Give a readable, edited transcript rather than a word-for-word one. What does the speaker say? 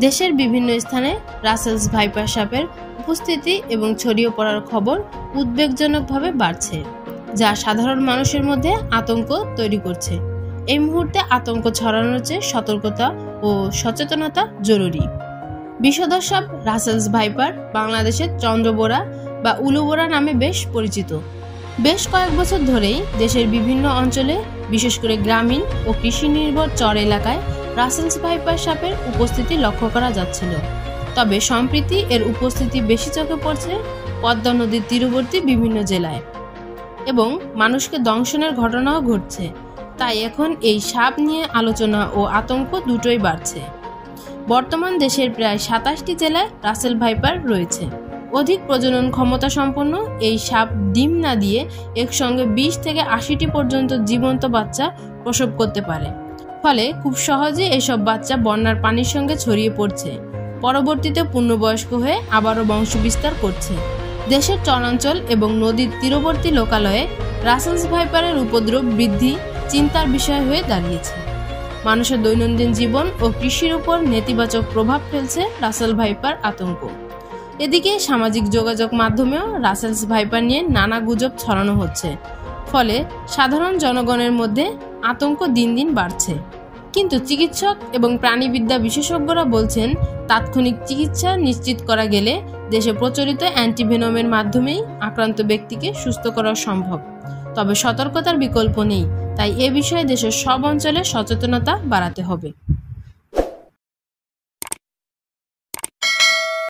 দেশের বিভিন্ন স্থানে রাসেলস ভাইপার সাপের উপস্থিতি এবং ছড়িয়ে পড়ার খবর উদ্বেগজনকভাবে বাড়ছে, যা সাধারণ মানুষের মধ্যে আতঙ্ক তৈরি করছে। এই মুহূর্তে আতঙ্ক ছড়ানোর চেয়ে সতর্কতা ও সচেতনতা জরুরি। বিষধর সাপ রাসেলস ভাইপার বাংলাদেশের চন্দ্রবোরা বা উলুবোরা নামে বেশ পরিচিত। বেশ কয়েক বছর ধরেই দেশের বিভিন্ন অঞ্চলে, বিশেষ করে গ্রামীণ ও কৃষি নির্ভর চর এলাকায় রাসেলস ভাইপার সাপের উপস্থিতি লক্ষ্য করা যাচ্ছিল। তবে সম্প্রতি এর উপস্থিতি বেশি চোখে পড়ছে পদ্মা নদীর তীরবর্তী বিভিন্ন জেলায়, এবং মানুষকে দংশনের ঘটনাও ঘটছে। তাই এখন এই সাপ নিয়ে আলোচনা ও আতঙ্ক দুটোই বাড়ছে। বর্তমান দেশের প্রায় 27টি জেলায় রাসেল ভাইপার রয়েছে। অধিক প্রজনন ক্ষমতা সম্পন্ন এই সাপ ডিম না দিয়ে একসঙ্গে 20 থেকে 80টি পর্যন্ত জীবন্ত বাচ্চা প্রসব করতে পারে। ফলে খুব সহজে এসব বাচ্চা বন্যার পানির সঙ্গে ছড়িয়ে পড়ছে, পরবর্তীতে পূর্ণবয়স্ক হয়ে আবারও বংশবিস্তার করছে। দেশের চরাঞ্চল এবং নদীর তীরবর্তী লোকালয়ে রাসেলস ভাইপারের উপদ্রব বৃদ্ধি চিন্তার বিষয় হয়ে দাঁড়িয়েছে। মানুষের দৈনন্দিন জীবন ও কৃষির উপর নেতিবাচক প্রভাব ফেলছে রাসেল ভাইপার আতঙ্ক। এদিকে সামাজিক যোগাযোগ মাধ্যমেও রাসেলস ভাইপার নিয়ে নানা গুজব ছড়ানো হচ্ছে, ফলে সাধারণ জনগণের মধ্যে আতঙ্ক দিন দিন বাড়ছে। কিন্তু চিকিৎসক এবং প্রাণীবিদ্যা বিশেষজ্ঞরা বলছেন, তাৎক্ষণিক চিকিৎসা নিশ্চিত করা গেলে দেশে প্রচলিত অ্যান্টিভেনমের মাধ্যমেই আক্রান্ত ব্যক্তিকে সুস্থ করা সম্ভব। তবে সতর্কতার বিকল্প নেই, তাই এ বিষয়ে দেশের সব অঞ্চলে সচেতনতা বাড়াতে হবে।